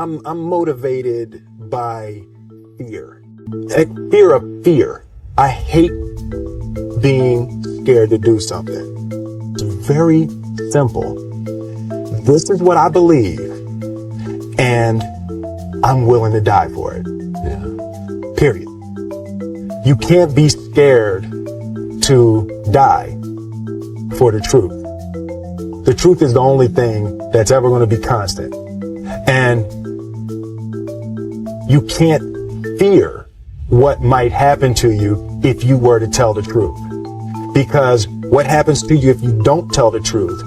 I'm motivated by fear. Fear of fear. I hate being scared to do something. It's very simple. This is what I believe, and I'm willing to die for it. Yeah. Period. You can't be scared to die for the truth. The truth is the only thing that's ever going to be constant. And you can't fear what might happen to you if you were to tell the truth. Because what happens to you if you don't tell the truth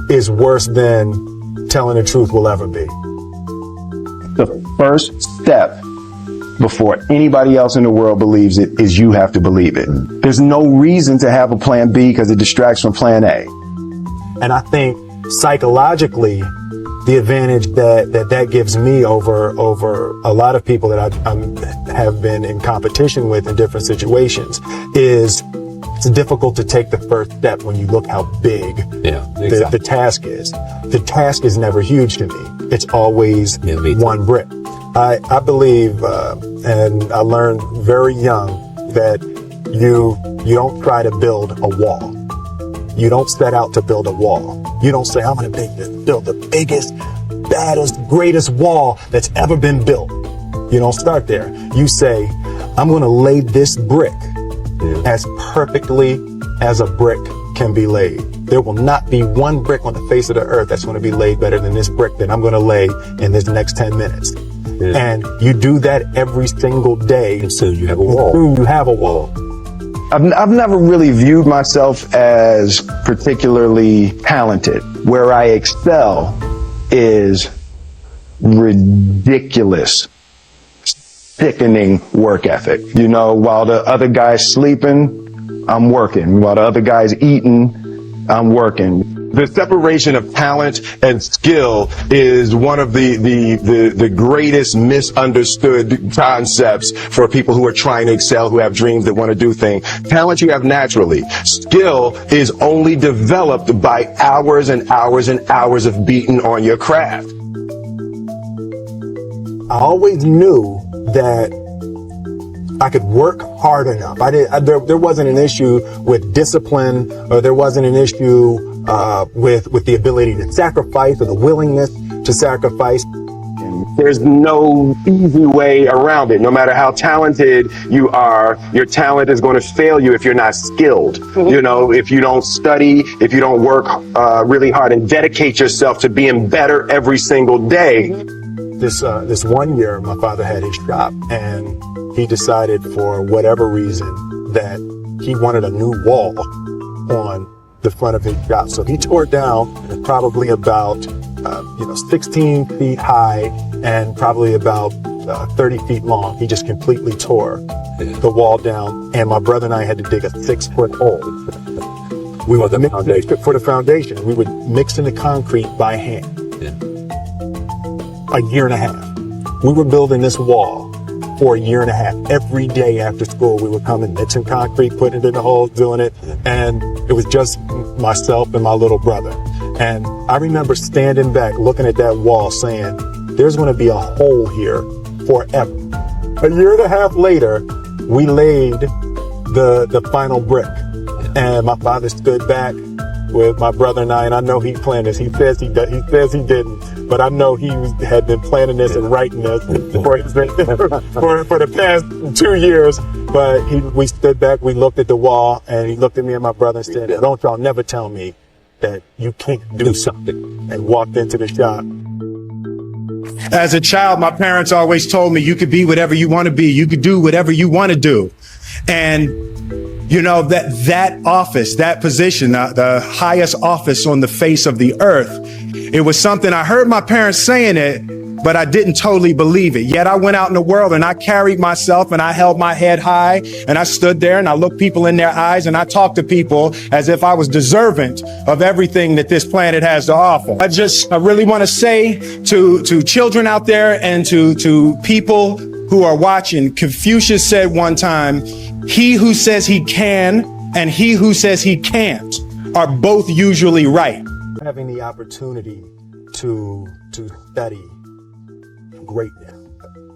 is worse than telling the truth will ever be. The first step before anybody else in the world believes it is you have to believe it. There's no reason to have a plan B because it distracts from plan A. And I think psychologically, the advantage that gives me over a lot of people that I have been in competition with in different situations is it's difficult to take the first step when you look how big the task is. The task is never huge to me. It's always one brick. I believe, and I learned very young, that you don't try to build a wall. You don't set out to build a wall. You don't say, I'm going to build the biggest, baddest, greatest wall that's ever been built. You don't start there. You say, I'm going to lay this brick as perfectly as a brick can be laid. There will not be one brick on the face of the earth that's going to be laid better than this brick that I'm going to lay in this next 10 minutes. And you do that every single day. And soon you have a wall. You have a wall. I've never really viewed myself as particularly talented. Where I excel is ridiculous, sickening work ethic. You know, while the other guy's sleeping, I'm working. While the other guy's eating, I'm working. The separation of talent and skill is one of the greatest misunderstood concepts for people who are trying to excel, who have dreams, that want to do things. Talent you have naturally. Skill is only developed by hours and hours and hours of beating on your craft. I always knew that I could work hard enough. There wasn't an issue with discipline, or there wasn't an issue with the ability to sacrifice or the willingness to sacrifice. There's no easy way around it. No matter how talented you are, your talent is going to fail you if you're not skilled. You know, if you don't study, if you don't work really hard and dedicate yourself to being better every single day. This one year, my father had his shop, and he decided for whatever reason that he wanted a new wall on the front of his shop. So he tore down probably about 16 feet high and probably about 30 feet long. He just completely tore the wall down, and my brother and I had to dig a 6-foot hole. We were for the foundation. We would mix in the concrete by hand. A year and a half. We were building this wall for a year and a half. Every day after school, we would come and mix in concrete, putting it in the holes, doing it. And it was just myself and my little brother. And I remember standing back, looking at that wall, saying, there's going to be a hole here forever. A year and a half later, we laid the final brick. And my father stood back with my brother and I know he planned this. He says he didn't, but I know he had been planning this and writing this for the past 2 years. But we stood back, we looked at the wall, and he looked at me and my brother and said, don't y'all never tell me that you can't do something, and walked into the shop. As a child, my parents always told me you could be whatever you want to be. You could do whatever you want to do. And you know, that office, that position, the highest office on the face of the earth, it was something I heard my parents saying it, but I didn't totally believe it. Yet I went out in the world and I carried myself and I held my head high and I stood there and I looked people in their eyes and I talked to people as if I was deserving of everything that this planet has to offer. I really want to say to children out there and to people who are watching, Confucius said one time, he who says he can and he who says he can't are both usually right. Having the opportunity to study greatness.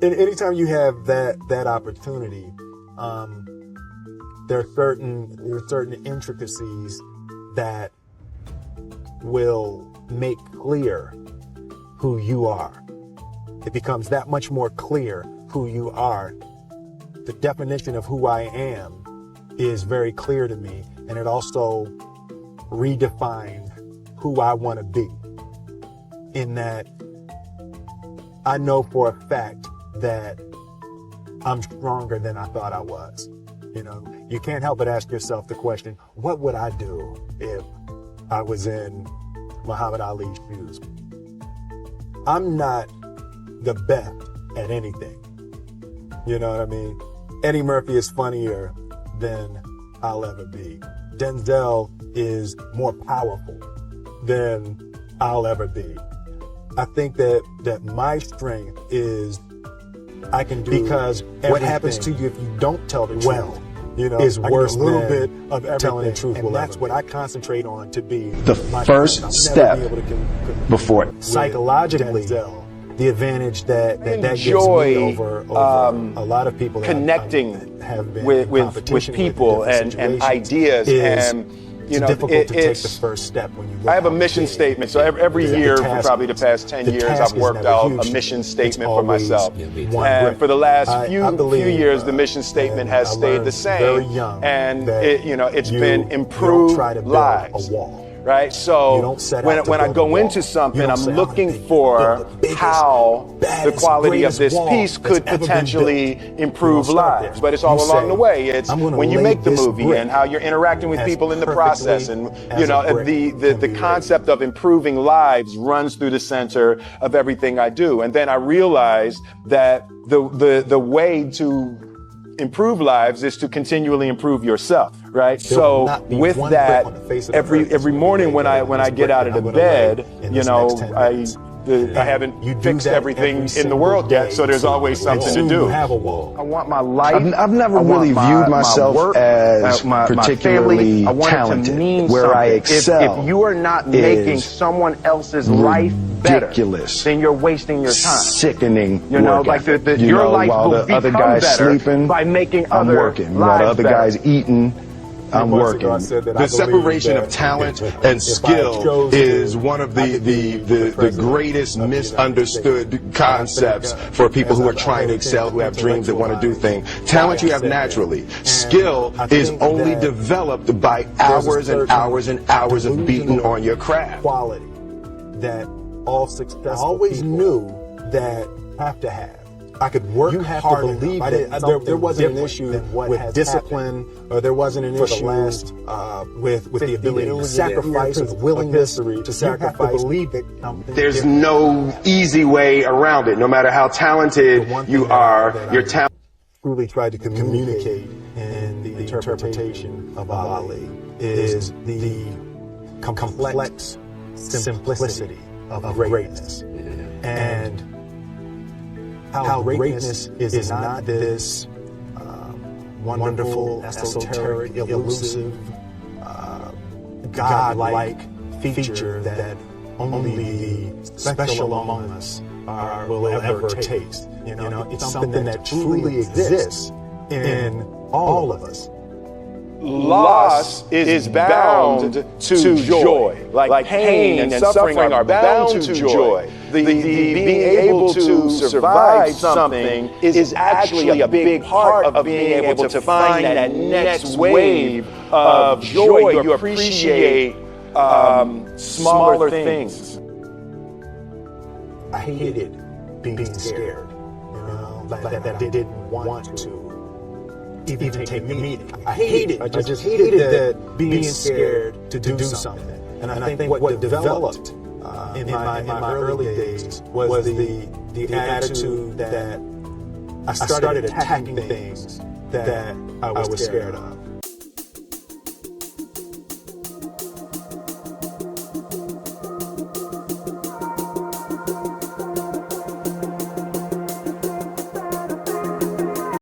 And anytime you have that opportunity, there are certain intricacies that will make clear who you are. It becomes that much more clear who you are. The definition of who I am is very clear to me, and it also redefines who I want to be. In that I know for a fact that I'm stronger than I thought I was. You know, you can't help but ask yourself the question, what would I do if I was in Muhammad Ali's shoes? I'm not the best at anything. You know what I mean? Eddie Murphy is funnier than I'll ever be. Denzel is more powerful than I'll ever be. I think that my strength is I can do, because what happens to you if you don't tell the truth, you know, is worse than a little bit of everything. Telling the truth, and that's what I concentrate on to be the first step before psychologically. The advantage that gives me over a lot of people that connecting have been with people and ideas, and you know, difficult to take the first step when you look. I have a mission statement. So every year for probably the past 10 years, I've worked out a mission statement for myself. And for the last few years, the mission statement has stayed the same. And it's been improved lives. Right? So when I go into something, I'm looking for how the quality of this piece could potentially improve lives. But it's all along the way. It's when you make the movie and how you're interacting with people in the process. And, you know, the concept of improving lives runs through the center of everything I do. And then I realized that the way to improve lives is to continually improve yourself, right? So with that, every morning when I get out of the bed, you know, I haven't fixed everything in the world yet, so there's always something to do. I want my life. I've never really viewed myself as particularly talented, where I excel. If you are not making someone else's life better, ridiculous, then you're wasting your time. Sickening. You know, like your life while will the other become guy's better sleeping, by making I'm other working. While the other lives guy's eating, I'm working. The separation of talent and skill is one of the greatest misunderstood concepts for people who are trying to excel, who have dreams that want to do things. Talent you have naturally. Skill is only developed by hours and hours and hours of beating on your craft. Quality that all successful always knew that have to have. I could work hard to believe that there wasn't an issue with discipline, or there wasn't an issue with the ability to sacrifice, or the willingness to sacrifice. There's no easy way around it. No matter how talented you are, your talent. Truly tried to communicate in the interpretation of Ali is the complex simplicity of greatness, and how greatness is not this wonderful, esoteric, elusive, God-like feature that only the special among us will ever taste. You know, it's something that truly exists in all of us. Loss is bound to joy. Like pain and suffering are bound to joy. The being able to survive something is actually a big part of being able to find that next wave of joy. You appreciate smaller things. I hated being scared, you know, that I didn't want to even take the meeting. I hated. I just hated that being scared to do something. And I think what developed in my early days was the attitude that I started attacking things that I was scared of.